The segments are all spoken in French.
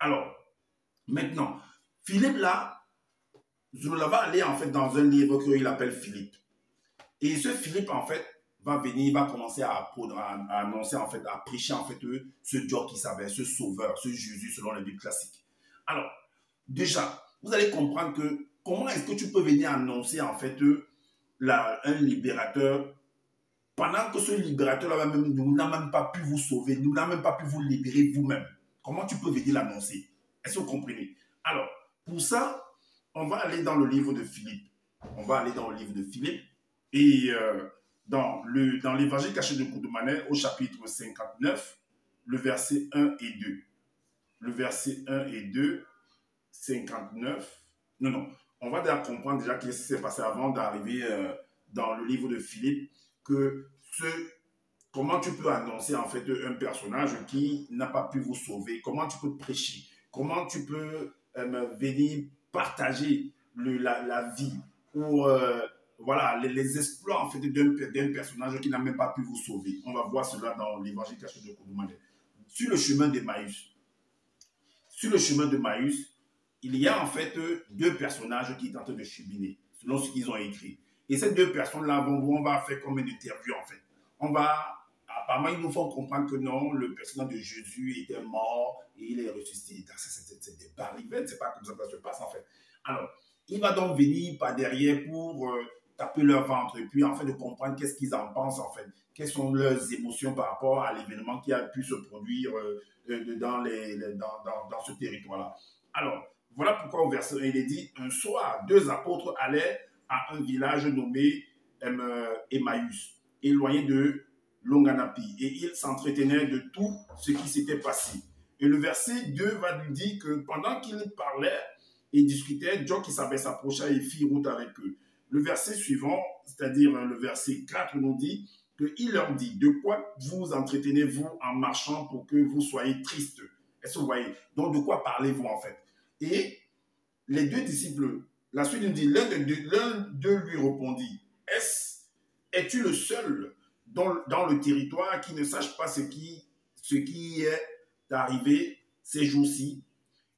Alors, maintenant, Philippe là, Zola va aller en fait dans un livre qu'il appelle Philippe. Et ce Philippe en fait va venir, va commencer à annoncer en fait, à prêcher en fait ce Dieu qui savait, ce sauveur, ce Jésus selon la Bible classique. Alors, déjà, vous allez comprendre que comment est-ce que tu peux venir annoncer en fait un libérateur pendant que ce libérateur-là n'a même pas pu vous sauver, n'a même pas pu vous libérer vous-même. Comment tu peux venir l'annoncer? Est-ce que vous comprenez? Alors, pour ça, on va aller dans le livre de Philippe. On va aller dans le livre de Philippe et dans l'évangile caché de Koudoumanet au chapitre 59, le verset 1 et 2. Le verset 1 et 2, 59. Non. On va déjà comprendre déjà ce qui s'est passé avant d'arriver dans le livre de Philippe, que comment tu peux annoncer en fait un personnage qui n'a pas pu vous sauver, comment tu peux prêcher, comment tu peux venir partager la vie ou voilà, les exploits en fait d'un personnage qui n'a même pas pu vous sauver. On va voir cela dans l'évangile caché de Koudoumanet. Sur le chemin d'Emmaüs, il y a en fait deux personnages qui sont en train de cheminer, selon ce qu'ils ont écrit. Et ces deux personnes-là, on va faire comme une interview en fait. Apparemment, ils nous font comprendre que non, le personnage de Jésus était mort et il est ressuscité. C'est des barrivettes, c'est pas comme ça que ça se passe en fait. Alors, il va donc venir par derrière pour taper leur ventre et puis en fait de comprendre qu'est-ce qu'ils en pensent en fait. Quelles sont leurs émotions par rapport à l'événement qui a pu se produire dans ce territoire-là. Alors, voilà pourquoi au verset 1, il est dit, un soir, deux apôtres allaient à un village nommé Emmaüs, éloigné de Longanapi, et ils s'entretenaient de tout ce qui s'était passé. Et le verset 2 va nous dire que pendant qu'ils parlaient et discutaient, Dieu qui savait s'approcha et fit route avec eux. Le verset suivant, c'est-à-dire le verset 4, nous dit qu'il leur dit, de quoi vous entretenez-vous en marchant pour que vous soyez tristes? Est-ce que vous voyez? Donc, de quoi parlez-vous en fait? Et les deux disciples, la suite nous dit, l'un d'eux lui répondit, es-tu le seul dans le territoire qui ne sache pas ce qui est arrivé ces jours-ci?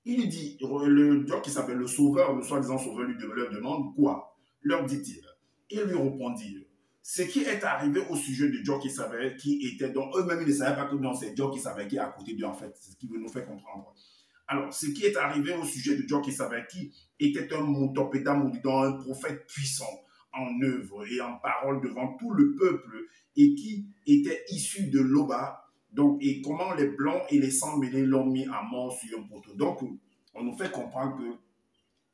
Il lui dit, le Dieu qui s'appelle le Sauveur, le soi-disant Sauveur, leur demande quoi? Leur dit-il. Ils lui répondirent, ce qui est arrivé au sujet de Dieu qui savait qui était, donc eux-mêmes ils ne savaient pas que c'est Dieu qui savait qui est à côté d'eux en fait, c'est ce qui veut nous faire comprendre. Alors, ce qui est arrivé au sujet de Dieu qui savait qui était un montopéda maudit, un prophète puissant en œuvre et en parole devant tout le peuple et qui était issu de Loba. Donc, et comment les blancs et les sangs mêlés l'ont mis à mort sur un poteau. Donc, on nous fait comprendre que,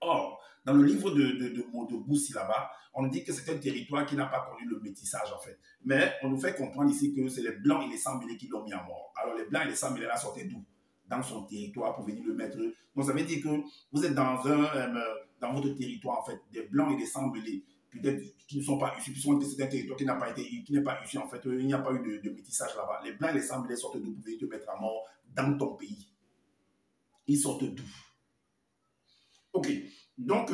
or, dans le livre de Boussi là-bas, on nous dit que c'est un territoire qui n'a pas connu le métissage en fait. Mais on nous fait comprendre ici que c'est les blancs et les sangs mêlés qui l'ont mis à mort. Alors, les blancs et les sangs mêlés là sortaient d'où? Dans son territoire pour venir le mettre. Donc, ça veut dire que vous êtes dans votre territoire, en fait, des blancs et des sangs mêlés, peut-être qui ne sont pas issus, puisque c'est un territoire qui n'est pas issu, en fait, il n'y a pas eu de métissage là-bas. Les blancs et les sangs mêlés sortent d'où pour venir te mettre à mort dans ton pays. Ils sortent d'où? Ok. Donc,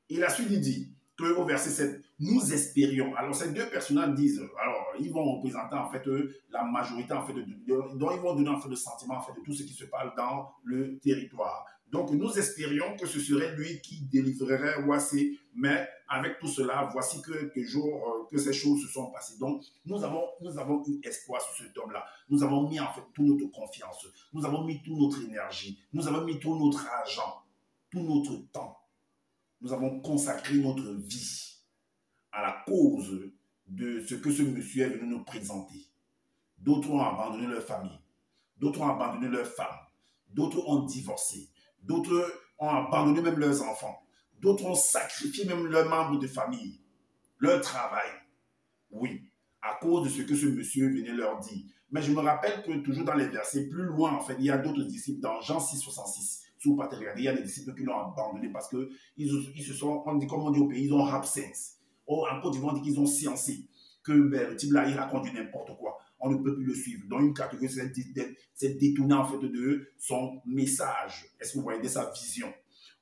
il a suivi dit qu'au verset 7, nous espérions. Alors, ces deux personnages disent, alors, ils vont représenter en fait la majorité en fait, donc ils vont donner en fait le sentiment en fait de tout ce qui se passe dans le territoire. Donc, nous espérions que ce serait lui qui délivrerait Ouassé, mais avec tout cela, voici que ces choses se sont passées. Donc, nous avons eu espoir sur cet homme-là. Nous avons mis en fait toute notre confiance. Nous avons mis toute notre énergie. Nous avons mis tout notre argent, tout notre temps. Nous avons consacré notre vie à la cause de ce que ce monsieur est venu nous présenter. D'autres ont abandonné leur famille. D'autres ont abandonné leurs femmes. D'autres ont divorcé. D'autres ont abandonné même leurs enfants. D'autres ont sacrifié même leurs membres de famille, leur travail. Oui, à cause de ce que ce monsieur venait leur dire. Mais je me rappelle que toujours dans les versets plus loin, en fait, il y a d'autres disciples dans Jean 6, 66. Si vous partez regarder, il y a des disciples qui l'ont abandonné parce qu'ils se sont, comme on dit au pays, ils ont absence. En Côte d'Ivoire, on dit qu'ils ont sciencé. Que le type là, il raconte du n'importe quoi. On ne peut plus le suivre. Dans une catégorie, c'est détourné en fait de son message. Est-ce que vous voyez de sa vision?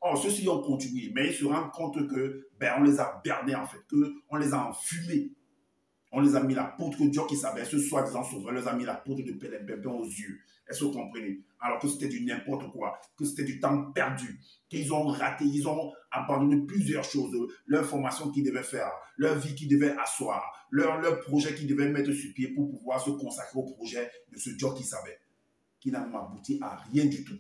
Or, ceux-ci ont continué, mais ils se rendent compte que on les a bernés en fait, qu'on les a enfumés. On les a mis la poudre que Dieu qui savait, ce soi-disant sauveur, les a mis la poudre de pépin aux yeux. Est-ce que vous comprenez? Alors que c'était du n'importe quoi, que c'était du temps perdu, qu'ils ont raté, ils ont abandonné plusieurs choses, leur formation qu'ils devaient faire, leur vie qu'ils devaient asseoir, leur projet qu'ils devaient mettre sur pied pour pouvoir se consacrer au projet de ce job qu'ils savaient, qui n'a abouti à rien du tout.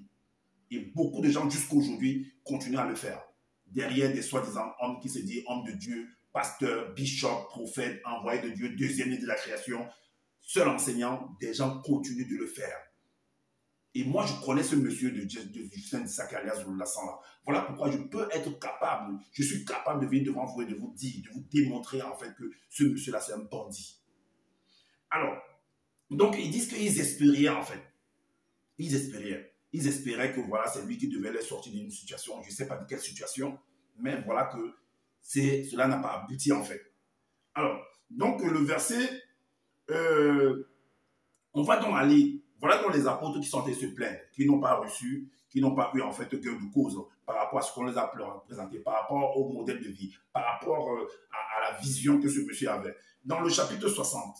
Et beaucoup de gens jusqu'à aujourd'hui continuent à le faire. Derrière des soi-disant hommes qui se disent hommes de Dieu, pasteurs, bishops, prophètes, envoyés de Dieu, deuxième né de la création, seul enseignant, des gens continuent de le faire. Et moi, je connais ce monsieur de Justin Zacharias Lassan là. Voilà pourquoi je peux être capable, je suis capable de venir devant vous et de vous dire, de vous démontrer en fait que ce monsieur-là, c'est un bandit. Alors, donc ils disent qu'ils espéraient en fait. Ils espéraient que voilà, c'est lui qui devait les sortir d'une situation, je ne sais pas de quelle situation, mais voilà que cela n'a pas abouti en fait. Alors, donc le verset, on va donc aller, voilà donc les apôtres qui sont allés se plaindre, qui n'ont pas reçu, qui n'ont pas eu en fait gain de cause par rapport à ce qu'on les a présenté, par rapport au modèle de vie, par rapport à la vision que ce monsieur avait. Dans le chapitre 60,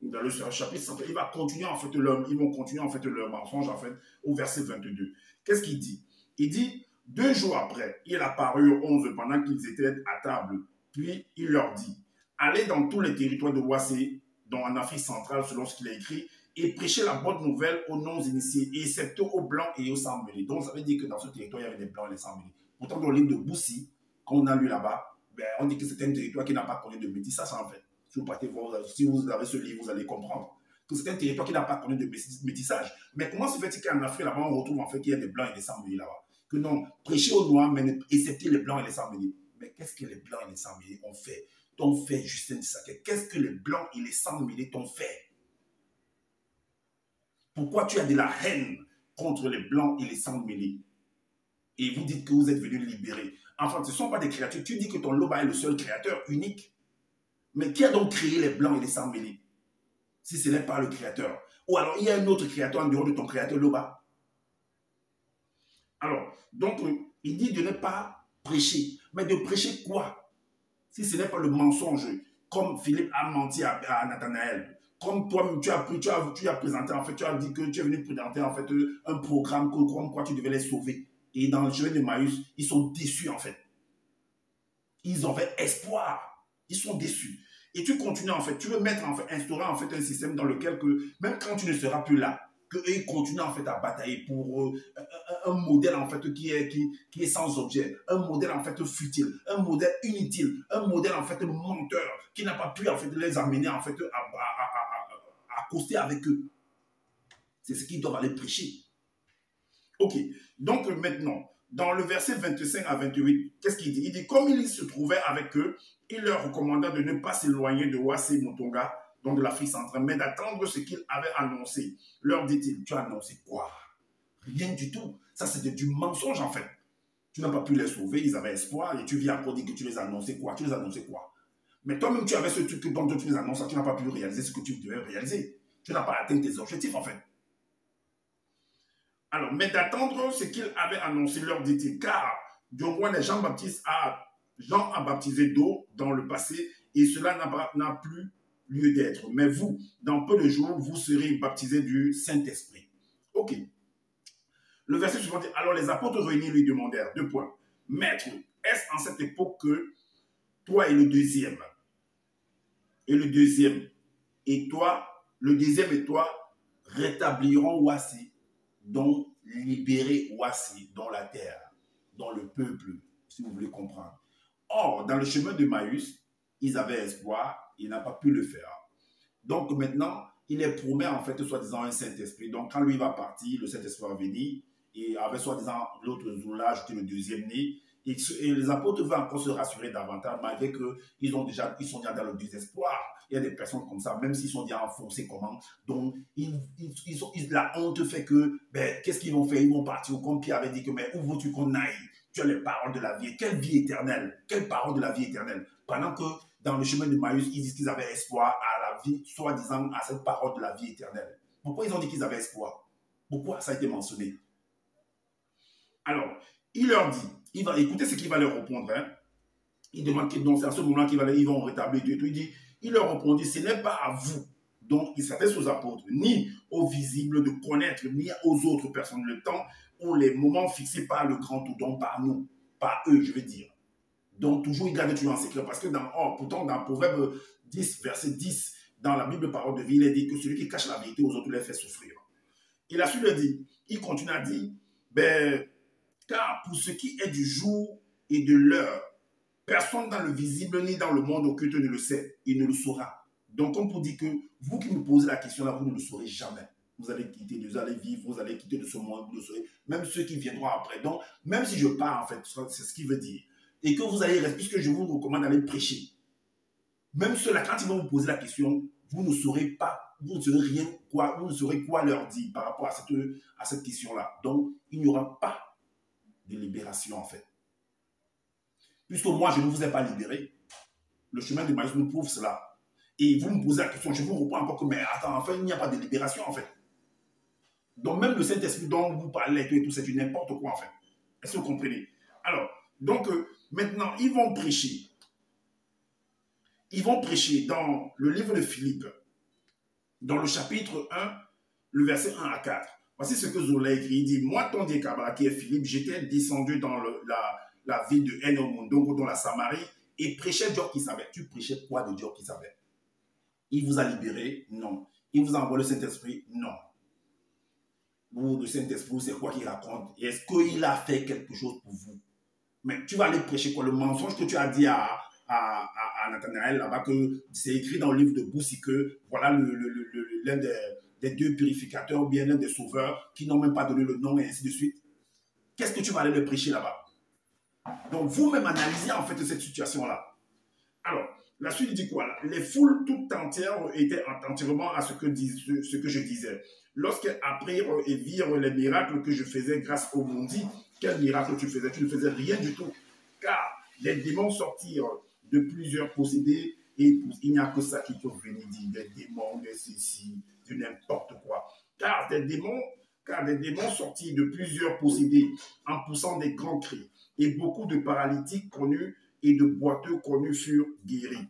dans le chapitre 60, il va continuer en fait ils vont continuer en fait leur mensonge en fait au verset 22. Qu'est-ce qu'il dit? Il dit, 2 jours après, il apparut aux 11 pendant qu'ils étaient à table, puis il leur dit, allez dans tous les territoires de Ouassé, dont en Afrique centrale selon ce qu'il a écrit, et prêchez la bonne nouvelle aux non-initiés, et excepté aux blancs et aux sans-mêlés. Donc ça veut dire que dans ce territoire, il y avait des blancs et des sans-mêlés. Pourtant, dans l'île de Boussi, quand on a lu là-bas, ben, on dit que c'est un territoire qui n'a pas connu de métissage en fait. Si vous avez ce livre, vous allez comprendre que c'est un territoire qui n'a pas connu de métissage. Mais comment se fait-il qu'en Afrique, là-bas, on retrouve en fait qu'il y a des blancs et des sans-mêlés là-bas? Que non, prêchez aux noirs, mais excepté les blancs et les sans-mêlés. Mais qu'est-ce que les blancs et les sans-mêlés ont fait? T'ont fait, Justin Tissaké. Qu'est-ce que les blancs et les sans-mêlés t'ont fait? Pourquoi tu as de la haine contre les blancs et les sans-mêlés? Et vous dites que vous êtes venus libérer. Enfin, ce ne sont pas des créatures. Tu dis que ton Loba est le seul créateur unique. Mais qui a donc créé les blancs et les sans-mêlés? Si ce n'est pas le créateur. Ou alors, il y a un autre créateur en dehors de ton créateur Loba. Alors, donc, il dit de ne pas prêcher. Mais de prêcher quoi? Si ce n'est pas le mensonge, comme Philippe a menti à Nathanaël. Comme toi, tu as présenté, en fait, tu as dit que tu es venu présenter en fait un programme comme quoi tu devais les sauver. Et dans le chemin de Maïs, ils sont déçus en fait. Ils avaient espoir. Ils sont déçus. Et tu continues en fait, tu veux mettre en fait, instaurer en fait un système dans lequel que même quand tu ne seras plus là, qu'ils continuent en fait à batailler pour un modèle en fait qui est sans objet, un modèle en fait futile, un modèle inutile, un modèle en fait menteur qui n'a pas pu en fait les amener en fait à accoster avec eux. C'est ce qu'ils doivent aller prêcher. Ok, donc maintenant, dans le verset 25 à 28, qu'est-ce qu'il dit? Il dit, comme il se trouvait avec eux, il leur recommanda de ne pas s'éloigner de Ouassé Motonga, donc de l'Afrique centrale, mais d'attendre ce qu'il avait annoncé. Leur dit-il, tu as annoncé quoi? Rien du tout. Ça, c'était du mensonge en fait. Tu n'as pas pu les sauver, ils avaient espoir, et tu viens encore dire que tu les as annoncé quoi? Tu les as annoncé quoi? Mais toi-même, tu avais ce truc dont tu les annonces, tu n'as pas pu réaliser ce que tu devais réaliser. Tu n'as pas atteint tes objectifs en fait. Alors, mais d'attendre ce qu'il avait annoncé, leur dit-il, car du moins Jean a baptisé d'eau dans le passé et cela n'a plus lieu d'être. Mais vous, dans peu de jours, vous serez baptisés du Saint-Esprit. Ok. Le verset suivant dit, alors les apôtres réunis lui demandèrent, 2 points. Maître, est-ce en cette époque que toi et le deuxième, le deuxième et toi rétabliront Ouassé, dont libérer Ouassé dans la terre, dans le peuple, si vous voulez comprendre. Or, dans le chemin de Maïs, ils avaient espoir, ils n'ont pas pu le faire. Donc maintenant, il les promet en fait soi-disant un Saint-Esprit. Donc quand lui va partir, le Saint-Esprit va venir, et avec soi-disant l'autre Zoula, ajouter le deuxième né, et les apôtres veulent encore se rassurer davantage, malgré qu'ils sont déjà dans le désespoir. Il y a des personnes comme ça, même s'ils sont déjà enfoncés comment. Donc, la honte fait que, ben, qu'est-ce qu'ils vont faire? Ils vont partir, comme Pierre avait dit que, mais où veux-tu qu'on aille? Tu as les paroles de la vie. Quelle vie éternelle? Quelle parole de la vie éternelle? Pendant que dans le chemin de Maïs, ils disent qu'ils avaient espoir à la vie, soi-disant à cette parole de la vie éternelle. Pourquoi ils ont dit qu'ils avaient espoir? Pourquoi ça a été mentionné? Alors, il leur dit, écoutez ce qu'il va leur répondre. Hein. Il demande, donc c'est à ce moment-là qu'ils vont rétablir Dieu. Il dit, il leur répondit, ce n'est pas à vous Donc, il s'adresse aux apôtres, ni aux visibles de connaître, ni aux autres personnes. Le temps ou les moments fixés par le grand tout, donc par nous, par eux, je veux dire. Donc, toujours, il garde toujours en secret. Parce que pourtant, dans Proverbe 10, verset 10, dans la Bible, parole de vie, il est dit que celui qui cache la vérité aux autres les fait souffrir. Et la suite le dit, il continue à dire, ben, car pour ce qui est du jour et de l'heure, personne dans le visible ni dans le monde occulte ne le sait, il ne le saura. Donc, comme pour dire que vous qui me posez la question là, vous ne le saurez jamais. Vous allez quitter, vous allez vivre, vous allez quitter de ce monde, vous le saurez, même ceux qui viendront après. Donc, même si je pars, en fait, c'est ce qu'il veut dire. Et que vous allez rester, puisque je vous recommande d'aller prêcher. Même ceux-là, quand ils vont vous poser la question, vous ne saurez pas, vous ne saurez rien, vous ne saurez quoi leur dire par rapport à cette question-là. Donc, il n'y aura pas de libération, en fait. Puisque moi, je ne vous ai pas libéré, le chemin de Maïs nous prouve cela. Et vous me posez la question, je vous réponds encore que, mais attends, en fait, il n'y a pas de libération, en fait. Donc, même le Saint-Esprit dont vous parlez et tout, c'est du n'importe quoi, en fait. Est-ce que vous comprenez? Alors, donc, maintenant, ils vont prêcher. Ils vont prêcher dans le livre de Philippe, dans le chapitre 1, le verset 1 à 4. Voici ce que Zola écrit. Il dit, moi, ton Dieu Kabbalah, qui est Philippe, j'étais descendu dans la ville de Enomon, donc dans la Samarie, et prêchais Dieu qui savait. Tu prêchais quoi de Dieu qui savait? Il vous a libéré? Non. Il vous a envoyé le Saint-Esprit? Non. Ou le Saint-Esprit, c'est quoi qu'il raconte? Est-ce qu'il a fait quelque chose pour vous? Mais tu vas aller prêcher quoi? Le mensonge que tu as dit à Nathanaël là-bas, que c'est écrit dans le livre de Boussi que voilà l'un des deux purificateurs ou bien l'un des sauveurs qui n'ont même pas donné le nom et ainsi de suite. Qu'est-ce que tu vas aller le prêcher là-bas? Donc, vous-même analysez en fait cette situation-là. Alors, la suite dit quoi là? Les foules toutes entières étaient attentivement à ce que je disais. Lorsqu'elles apprirent et virent les miracles que je faisais grâce au Mondi, quel miracle tu faisais? Tu ne faisais rien du tout. Car les démons sortirent de plusieurs possédés et il n'y a que ça qui peut venir dire des démons, de ceci, de n'importe quoi. Car des démons sortirent de plusieurs possédés en poussant des grands cris. Et beaucoup de paralytiques connus et de boiteux connus furent guéris.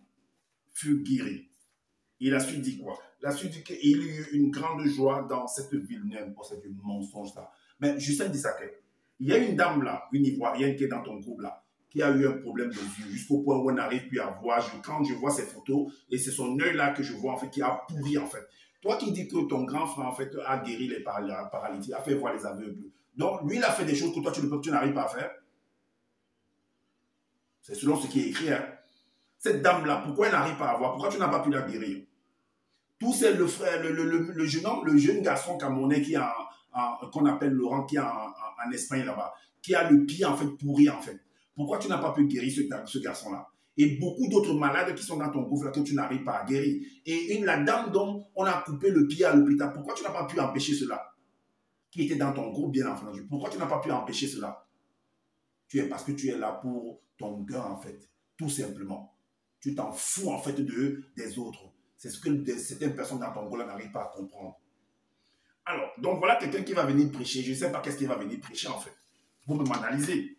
Et la suite dit quoi? La suite dit qu'il y eut une grande joie dans cette ville même. Oh, c'est du mensonge ça. Mais Justin Dissaquet, il y a une dame là, une Ivoirienne qui est dans ton groupe là, qui a eu un problème de vue jusqu'au point où on n'arrive plus à voir. Quand je vois ses photos, et c'est son œil là que je vois en fait qui a pourri en fait. Toi qui dis que ton grand frère en fait a guéri les paralytiques, a fait voir les aveugles. Donc lui il a fait des choses que toi tu n'arrives pas à faire. C'est selon ce qui est écrit. Hein. Cette dame-là, pourquoi elle n'arrive pas à voir? Pourquoi tu n'as pas pu la guérir? Tout c'est le frère, le jeune garçon camerounais qu'on appelle Laurent, qui est en Espagne là-bas, qui a le pied en fait pourri en fait. Pourquoi tu n'as pas pu guérir ce garçon-là? Et beaucoup d'autres malades qui sont dans ton groupe là que tu n'arrives pas à guérir. Et la dame dont on a coupé le pied à l'hôpital, pourquoi tu n'as pas pu empêcher cela? Qui était dans ton groupe bien entendu. Pourquoi tu n'as pas pu empêcher cela? Parce que tu es là pour ton gain en fait, tout simplement. Tu t'en fous en fait des autres. C'est ce que certaines personnes dans ton groupe n'arrivent pas à comprendre. Alors, donc voilà quelqu'un qui va venir prêcher. Je ne sais pas qu'est-ce qu'il va venir prêcher en fait. Vous me m'analysez.